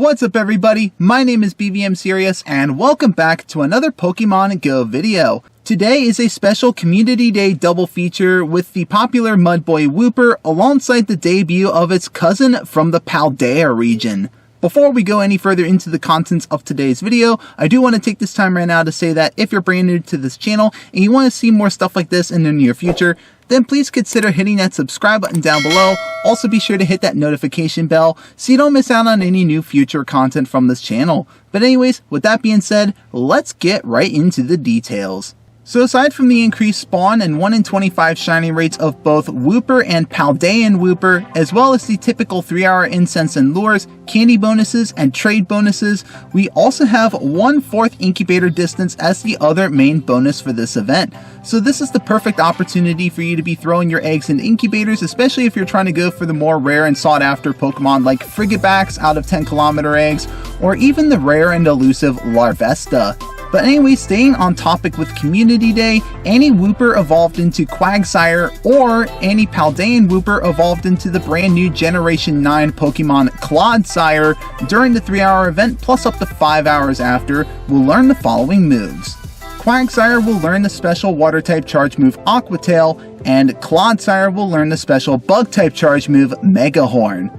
What's up everybody, my name is BVMSerious and welcome back to another Pokemon Go video. Today is a special Community Day double feature with the popular Mudboy Wooper alongside the debut of its cousin from the Paldea region. Before we go any further into the contents of today's video, I do want to take this time right now to say that if you're brand new to this channel and you want to see more stuff like this in the near future, then please consider hitting that subscribe button down below. Also be sure to hit that notification bell so you don't miss out on any new future content from this channel. But anyways, with that being said, let's get right into the details. So aside from the increased spawn and 1 in 25 shiny rates of both Wooper and Paldean Wooper, as well as the typical 3-hour incense and lures, candy bonuses, and trade bonuses, we also have 1/4 incubator distance as the other main bonus for this event. So this is the perfect opportunity for you to be throwing your eggs in incubators, especially if you're trying to go for the more rare and sought after Pokemon like Frigibacks out of 10km eggs, or even the rare and elusive Larvesta. But anyway, staying on topic with Community Day, any Wooper evolved into Quagsire or any Paldean Wooper evolved into the brand new Generation 9 Pokemon Clodsire during the 3-hour event plus up to 5 hours after will learn the following moves. Quagsire will learn the special water type charge move Aqua Tail, and Clodsire will learn the special bug type charge move Mega Horn.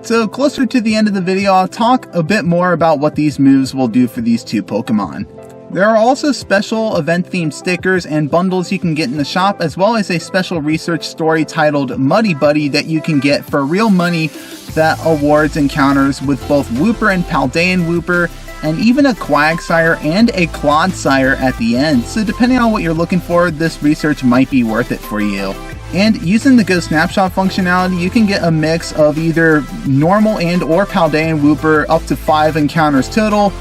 So closer to the end of the video, I'll talk a bit more about what these moves will do for these two Pokemon. There are also special event-themed stickers and bundles you can get in the shop, as well as a special research story titled Muddy Buddy that you can get for real money that awards encounters with both Wooper and Paldean Wooper, and even a Quagsire and a Clodsire at the end. So depending on what you're looking for, this research might be worth it for you. And using the Go Snapshot functionality, you can get a mix of either normal and or Paldean Wooper up to 5 encounters total,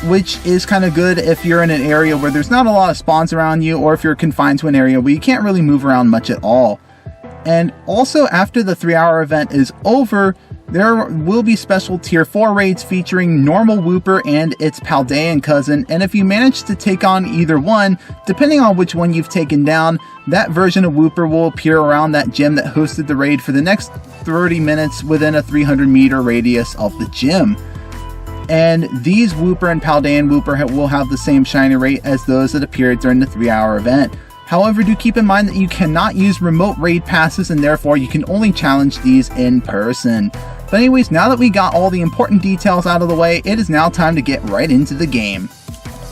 which is kind of good if you're in an area where there's not a lot of spawns around you, or if you're confined to an area where you can't really move around much at all. And also after the 3-hour event is over, there will be special tier 4 raids featuring Normal Wooper and its Paldean cousin, and if you manage to take on either one, depending on which one you've taken down, that version of Wooper will appear around that gym that hosted the raid for the next 30 minutes within a 300-meter radius of the gym. And these Wooper and Paldean Wooper will have the same shiny rate as those that appeared during the 3-hour event. However, do keep in mind that you cannot use remote raid passes, and therefore you can only challenge these in person. But anyways, now that we got all the important details out of the way, it is now time to get right into the game.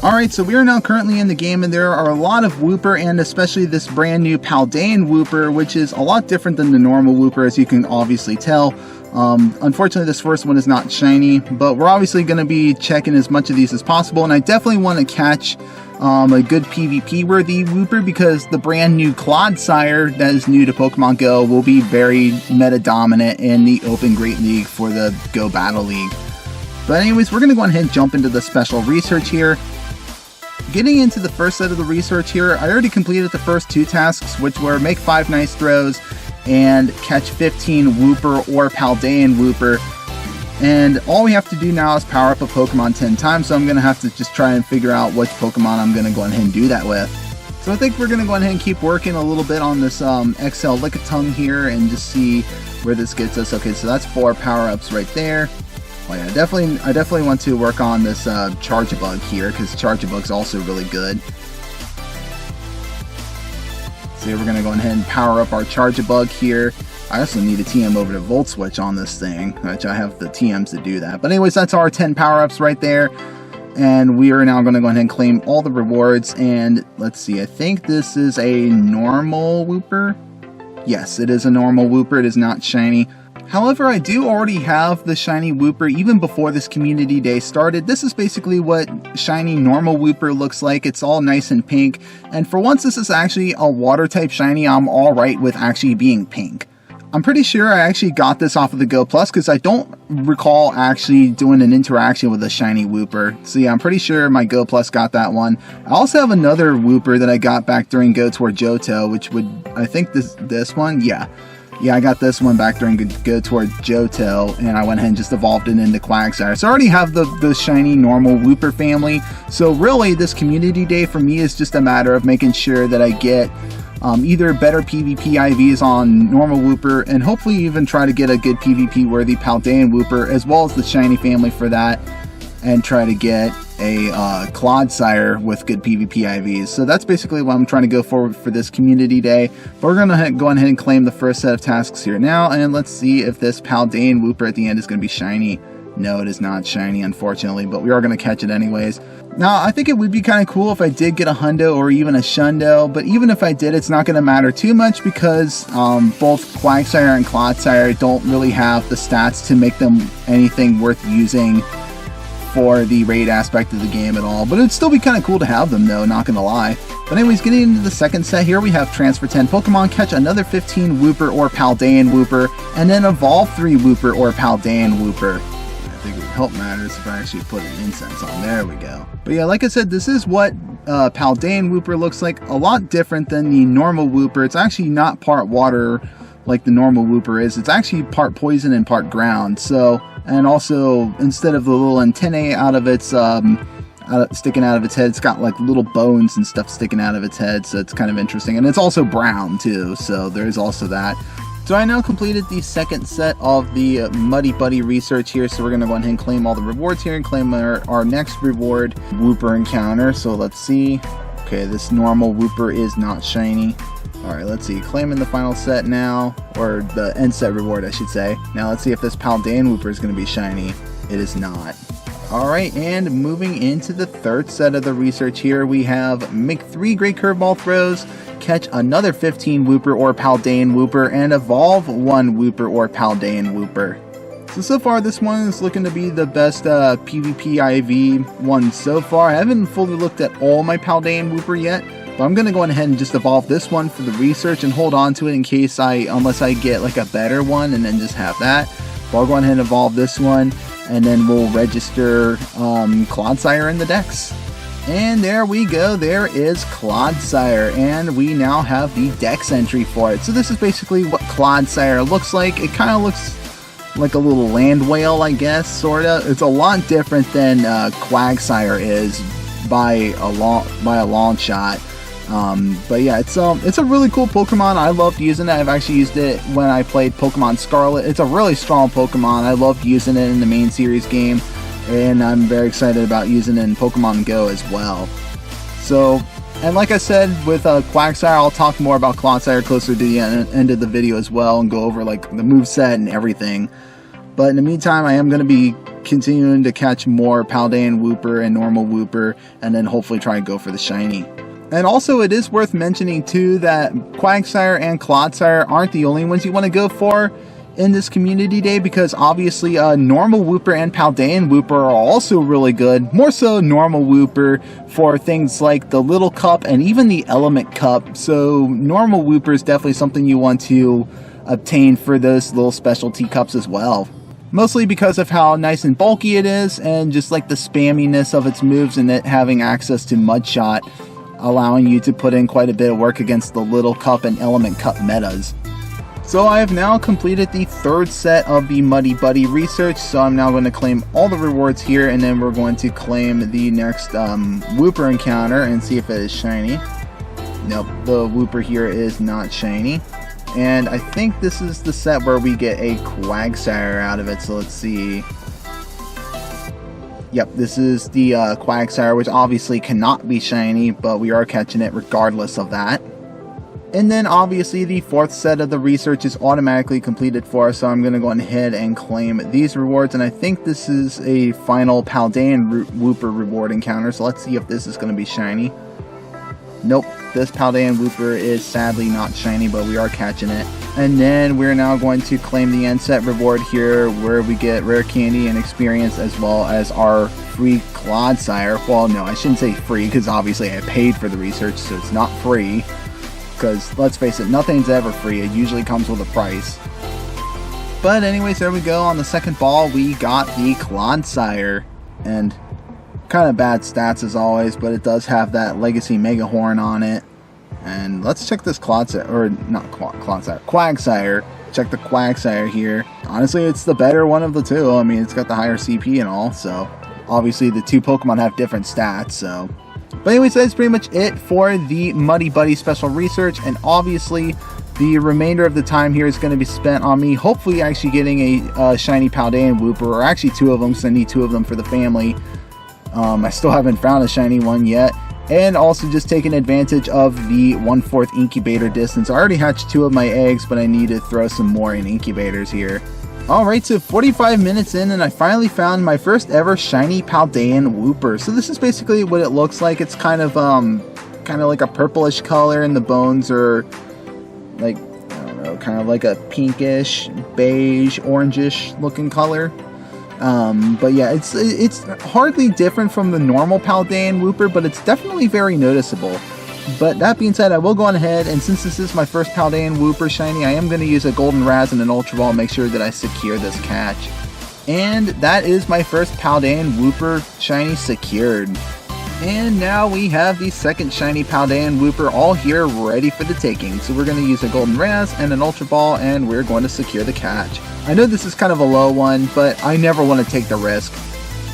Alright, so we are now currently in the game, and there are a lot of Wooper, and especially this brand new Paldean Wooper, which is a lot different than the normal Wooper, as you can obviously tell. Unfortunately, this first one is not shiny, but we're obviously going to be checking as much of these as possible, and I definitely want to catch a good PvP worthy Wooper, because the brand new Clodsire that is new to Pokemon Go will be very meta dominant in the Open Great League for the Go Battle League. But anyways, we're going to go ahead and jump into the special research here. Getting into the first set of the research here, I already completed the first 2 tasks, which were make 5 nice throws and catch 15 Wooper or Paldean Wooper. And all we have to do now is power up a Pokemon 10 times, so I'm going to have to just try and figure out which Pokemon I'm going to go ahead and do that with. So I think we're going to go ahead and keep working a little bit on this XL Lickitung here and just see where this gets us. Okay, so that's 4 power-ups right there. Oh yeah, I definitely want to work on this Charge-a-Bug here, because Charge-a-Bug's also really good. So we're going to go ahead and power up our Charge-a-Bug here. I also need a TM over to Volt Switch on this thing, which I have the TMs to do that. But anyways, that's our 10 power-ups right there. And we are now going to go ahead and claim all the rewards. And let's see, I think this is a normal Wooper. Yes, it is a normal Wooper. It is not shiny. However, I do already have the shiny Wooper even before this Community Day started. This is basically what shiny normal Wooper looks like. It's all nice and pink. And for once this is actually a water type shiny, I'm alright with actually being pink. I'm pretty sure I actually got this off of the Go Plus, because I don't recall actually doing an interaction with a shiny Wooper. So yeah, I'm pretty sure my Go Plus got that one. I also have another Wooper that I got back during Go Tour Johto, which would, I think this one, yeah. Yeah, I got this one back during Go Tour Johto, and I went ahead and just evolved it into Quagsire. So I already have the shiny normal Wooper family. So really, this Community Day for me is just a matter of making sure that I get either better PvP IVs on Normal Wooper, and hopefully even try to get a good PvP worthy Paldean Wooper, as well as the shiny family for that, and try to get a Clodsire with good PvP IVs. So that's basically what I'm trying to go for this community day. But we're going to go ahead and claim the first set of tasks here now, and let's see if this Paldean Wooper at the end is going to be shiny. No, it is not shiny, unfortunately, but we are going to catch it anyways. Now, I think it would be kind of cool if I did get a hundo or even a shundo, but even if I did, it's not going to matter too much because both Quagsire and Clodsire don't really have the stats to make them anything worth using for the raid aspect of the game at all. But it'd still be kind of cool to have them though, not gonna lie. But anyways, getting into the second set here, we have transfer 10 Pokemon, catch another 15 Wooper or Paldean Wooper, and then evolve 3 Wooper or Paldean Wooper. I think it would help matters if I actually put an incense on. There we go. But yeah, like I said, this is what Paldean Wooper looks like. A lot different than the normal Wooper. It's actually not part water like the normal Wooper is. It's actually part poison and part ground. So, and also instead of the little antennae out of its sticking out of its head, it's got like little bones and stuff sticking out of its head. So it's kind of interesting, and it's also brown too. So there is also that. So I now completed the second set of the Muddy Buddy research here, so we're going to go ahead and claim all the rewards here and claim our next reward, Wooper encounter. So let's see. Okay, this normal Wooper is not shiny. Alright, let's see. Claiming the final set now, or the end set reward, I should say. Now let's see if this Paldean Wooper is going to be shiny. It is not. Alright, and moving into the third set of the research here, we have make 3 Great Curveball throws, catch another 15 Wooper or Paldean Wooper, and evolve 1 Wooper or Paldean Wooper. So far this one is looking to be the best PvP IV one so far. I haven't fully looked at all my Paldean Wooper yet, but I'm going to go ahead and just evolve this one for the research and hold on to it in case unless I get like a better one and then just have that. But I'll go ahead and evolve this one, and then we'll register Clodsire in the dex. And there we go, there is Clodsire, and we now have the dex entry for it. So this is basically what Clodsire looks like. It kind of looks like a little land whale, I guess, sorta. It's a lot different than Quagsire is by a long shot. But yeah, it's a really cool Pokemon. I loved using it. I've actually used it when I played Pokemon Scarlet. It's a really strong Pokemon. I loved using it in the main series game, and I'm very excited about using it in Pokemon Go as well. So, and like I said, with Quagsire, I'll talk more about Clodsire closer to the end of the video as well, and go over like the moveset and everything. But in the meantime, I am going to be continuing to catch more Paldean Wooper and Normal Wooper, and then hopefully try and go for the shiny. And also, it is worth mentioning too that Quagsire and Clodsire aren't the only ones you want to go for in this community day, because obviously Normal Wooper and Paldean Wooper are also really good. More so Normal Wooper for things like the Little Cup and even the Element Cup. So Normal Wooper is definitely something you want to obtain for those little specialty cups as well. Mostly because of how nice and bulky it is, and just like the spamminess of its moves, and it having access to Mudshot, allowing you to put in quite a bit of work against the Little Cup and Element Cup metas. So I have now completed the third set of the Muddy Buddy research, so I'm now going to claim all the rewards here, and then we're going to claim the next Wooper encounter and see if it is shiny. Nope, the Wooper here is not shiny. And I think this is the set where we get a Quagsire out of it, so let's see. Yep, this is the Quagsire, which obviously cannot be shiny, but we are catching it regardless of that. And then obviously the fourth set of the research is automatically completed for us, so I'm going to go ahead and claim these rewards. And I think this is a final Paldean Wooper reward encounter, so let's see if this is going to be shiny. Nope, this Paldean Wooper is sadly not shiny, but we are catching it. And then we're now going to claim the end set reward here, where we get rare candy and experience, as well as our free Clodsire. Well, no, I shouldn't say free, because obviously I paid for the research, so it's not free. Because let's face it, nothing's ever free. It usually comes with a price. But anyways, there we go. On the second ball, we got the Clodsire. And kind of bad stats as always, but it does have that Legacy Mega Horn on it. And let's check this Clodsire, or not Clodsire, Quagsire. Check the Quagsire here. Honestly, it's the better one of the two. I mean, it's got the higher CP and all, so obviously the two Pokemon have different stats, so. But anyways, that's pretty much it for the Muddy Buddy special research, and obviously the remainder of the time here is going to be spent on me hopefully actually getting a shiny Paldean Wooper, or actually 2 of them, because I need 2 of them for the family. I still haven't found a shiny one yet. And also just taking advantage of the 1/4 incubator distance. I already hatched 2 of my eggs, but I need to throw some more in incubators here. Alright, so 45 minutes in, and I finally found my first ever shiny Paldean Wooper. So this is basically what it looks like. It's kind of like a purplish color, and the bones are like, I don't know, kind of like a pinkish, beige, orangish looking color. But yeah, it's hardly different from the normal Paldean Wooper, but it's definitely very noticeable. But that being said, I will go on ahead, and since this is my first Paldean Wooper shiny, I am going to use a Golden Raz and an Ultra Ball to make sure that I secure this catch. And that is my first Paldean Wooper shiny secured. And now we have the second shiny Paldean Wooper all here ready for the taking. So we're going to use a Golden Raz and an Ultra Ball, and we're going to secure the catch. I know this is kind of a low one, but I never want to take the risk.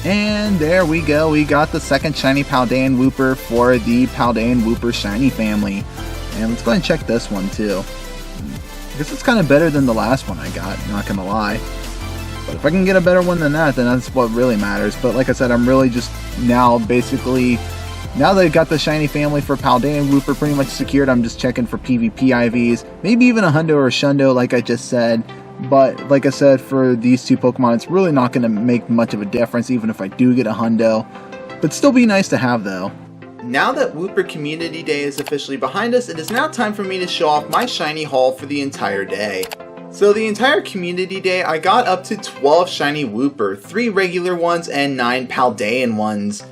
And there we go, we got the second shiny Paldean Wooper for the Paldean Wooper shiny family. And let's go ahead and check this one too. I guess it's kind of better than the last one I got, not gonna lie. But if I can get a better one than that, then that's what really matters. But like I said, I'm really just now basically, now that I got the shiny family for Paldean Wooper pretty much secured, I'm just checking for PvP IVs. Maybe even a Hundo or a Shundo like I just said. But like I said, for these 2 Pokemon, it's really not going to make much of a difference even if I do get a Hundo. But still be nice to have though. Now that Wooper Community Day is officially behind us, it is now time for me to show off my shiny haul for the entire day. So the entire Community Day, I got up to 12 shiny Wooper, 3 regular ones and 9 Paldean ones.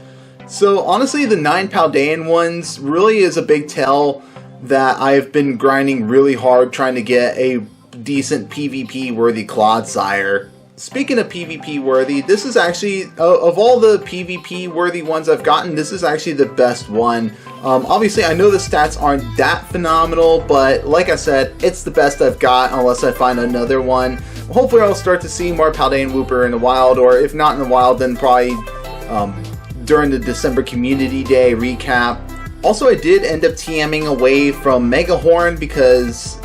So honestly, the 9 Paldean ones really is a big tell that I've been grinding really hard trying to get a decent PvP worthy Clodsire. Speaking of PvP worthy, this is actually, of all the PvP worthy ones I've gotten, this is actually the best one. Obviously I know the stats aren't that phenomenal, but like I said, it's the best I've got unless I find another one. Hopefully I'll start to see more Paldean Wooper in the wild, or if not in the wild, then probably during the December Community Day recap. Also, I did end up TMing away from Mega Horn because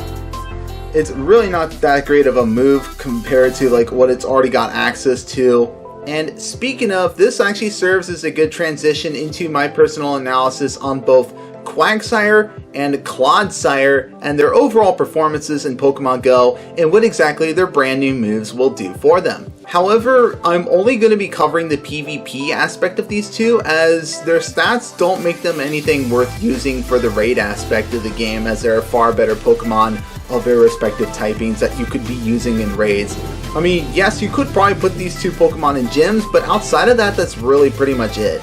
it's really not that great of a move compared to like what it's already got access to. And speaking of, this actually serves as a good transition into my personal analysis on both Quagsire and Clodsire and their overall performances in Pokemon Go and what exactly their brand new moves will do for them. However, I'm only going to be covering the PvP aspect of these 2, as their stats don't make them anything worth using for the raid aspect of the game, as there are far better Pokemon of their respective typings that you could be using in raids. I mean, yes, you could probably put these 2 Pokemon in gyms, but outside of that, that's really pretty much it.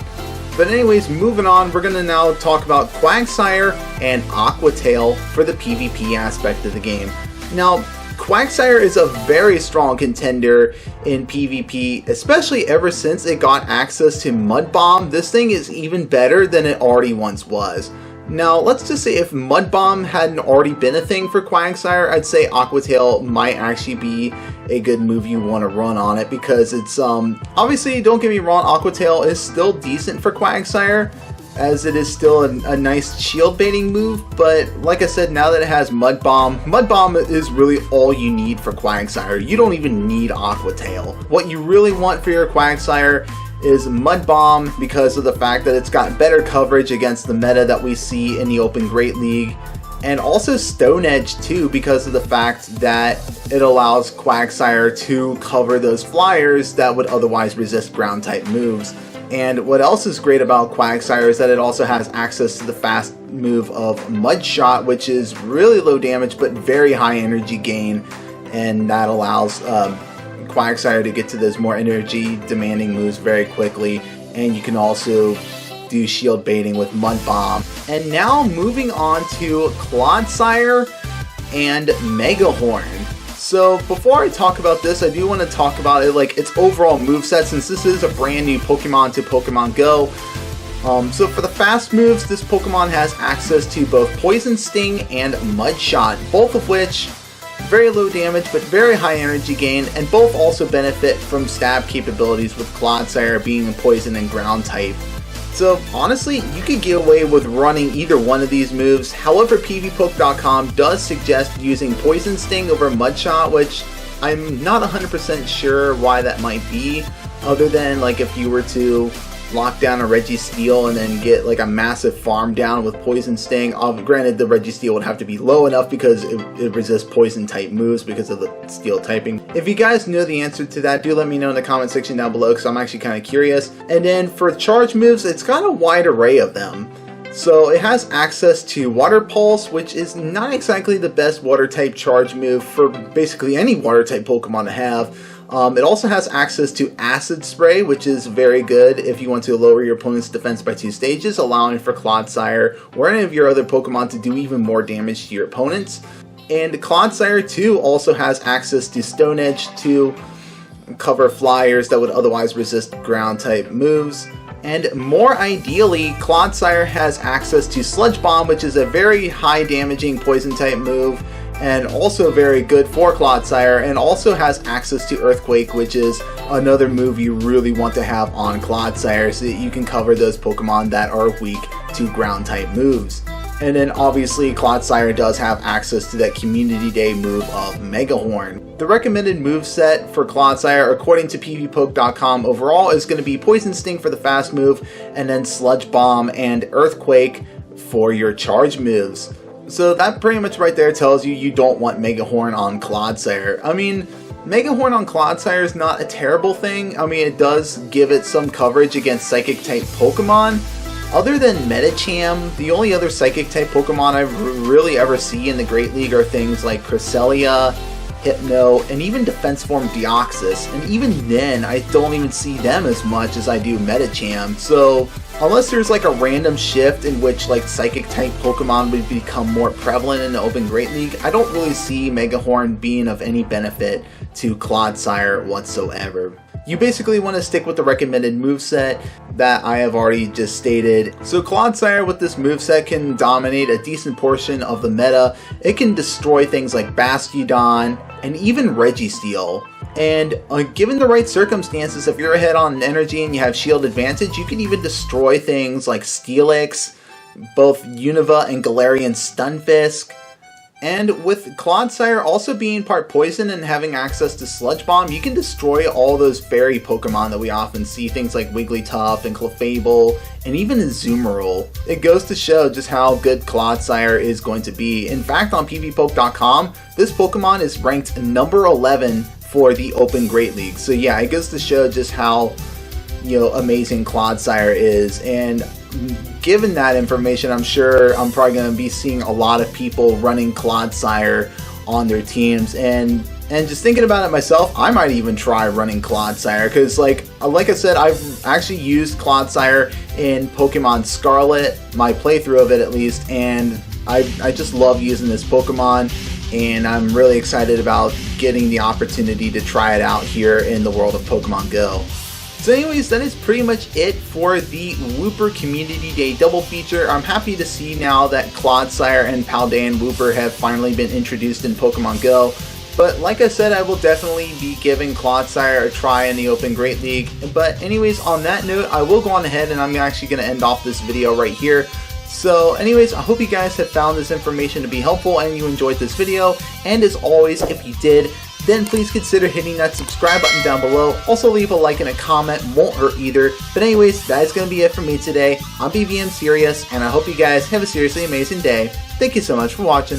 But anyways, moving on, we're going to now talk about Quagsire and Aquatail for the PvP aspect of the game. Now, Quagsire is a very strong contender in PvP, especially ever since it got access to Mud Bomb. This thing is even better than it already once was. Now, let's just say if Mud Bomb hadn't already been a thing for Quagsire, I'd say Aquatail might actually be a good move you want to run on it, because it's, obviously, don't get me wrong, Aquatail is still decent for Quagsire, as it is still a nice shield baiting move, but like I said, now that it has Mud Bomb is really all you need for Quagsire. You don't even need Aquatail. What you really want for your Quagsire is Mud Bomb, because of the fact that it's got better coverage against the meta that we see in the Open Great League, and also Stone Edge too, because of the fact that it allows Quagsire to cover those flyers that would otherwise resist ground type moves. And what else is great about Quagsire is that it also has access to the fast move of Mud Shot, which is really low damage but very high energy gain, and that allows Quagsire to get to those more energy demanding moves very quickly. And you can also do shield baiting with Mud Bomb. And now moving on to Clodsire and Mega Horn. So before I talk about this, I do want to talk about it, like its overall moveset, since this is a brand new Pokemon to Pokemon Go. So for the fast moves, this Pokemon has access to both Poison Sting and Mud Shot, both of which very low damage but very high energy gain, and both also benefit from stab capabilities, with Clodsire being a poison and ground type. So honestly, you could get away with running either one of these moves. However, PvPoke.com does suggest using Poison Sting over Mud Shot, which I'm not 100% sure why that might be, other than like if you were to lock down a Registeel and then get like a massive farm down with Poison Sting. Granted, the Registeel would have to be low enough because it resists poison type moves because of the steel typing. If you guys know the answer to that, do let me know in the comment section down below because I'm actually kind of curious. And then for charge moves, it's got a wide array of them. So it has access to Water Pulse, which is not exactly the best water type charge move for basically any water type Pokemon to have. It also has access to Acid Spray, which is very good if you want to lower your opponent's defense by 2 stages, allowing for Clodsire or any of your other Pokemon to do even more damage to your opponents. And Clodsire 2 also has access to Stone Edge to cover flyers that would otherwise resist ground type moves. And more ideally, Clodsire has access to Sludge Bomb, which is a very high damaging poison type move, and also very good for Clodsire, and also has access to Earthquake, which is another move you really want to have on Clodsire so that you can cover those Pokemon that are weak to ground type moves. And then obviously Clodsire does have access to that Community Day move of Mega Horn. The recommended moveset for Clodsire, according to PvPoke.com overall, is going to be Poison Sting for the fast move, and then Sludge Bomb and Earthquake for your charge moves. So that pretty much right there tells you you don't want Mega Horn on Clodsire. I mean, Mega Horn on Clodsire is not a terrible thing. I mean, it does give it some coverage against Psychic type Pokemon. Other than Medicham, the only other Psychic type Pokemon I really ever see in the Great League are things like Cresselia, Hypno, and even Defense Form Deoxys. And even then, I don't even see them as much as I do Medicham. So unless there's like a random shift in which like Psychic type Pokemon would become more prevalent in the Open Great League, I don't really see Mega Horn being of any benefit to Clodsire whatsoever. You basically want to stick with the recommended moveset that I have already just stated. So Clodsire with this moveset can dominate a decent portion of the meta. It can destroy things like Bastiodon and even Registeel. And given the right circumstances, if you're ahead on energy and you have shield advantage, you can even destroy things like Steelix, both Unova and Galarian Stunfisk. And with Clodsire also being part poison and having access to Sludge Bomb, you can destroy all those fairy Pokemon that we often see, things like Wigglytuff and Clefable, and even Azumarill. It goes to show just how good Clodsire is going to be. In fact, on PvPoke.com, this Pokemon is ranked number 11 for the Open Great League. So yeah, it goes to show just how, amazing Clodsire is. And given that information, I'm sure I'm probably going to be seeing a lot of people running Clodsire on their teams, and just thinking about it myself, I might even try running Clodsire, because like I said, I've actually used Clodsire in Pokemon Scarlet, my playthrough of it at least, and I just love using this Pokemon, and I'm really excited about getting the opportunity to try it out here in the world of Pokemon Go. So anyways, that is pretty much it for the Wooper Community Day double feature. I'm happy to see now that Clodsire and Paldean Wooper have finally been introduced in Pokemon Go. But like I said, I will definitely be giving Clodsire a try in the Open Great League. But anyways, on that note, I will go on ahead and I'm actually going to end off this video right here. So anyways, I hope you guys have found this information to be helpful and you enjoyed this video. And as always, if you did, then please consider hitting that subscribe button down below. Also leave a like and a comment, won't hurt either. But anyways, that is going to be it for me today. I'm BVMSerious, and I hope you guys have a seriously amazing day. Thank you so much for watching.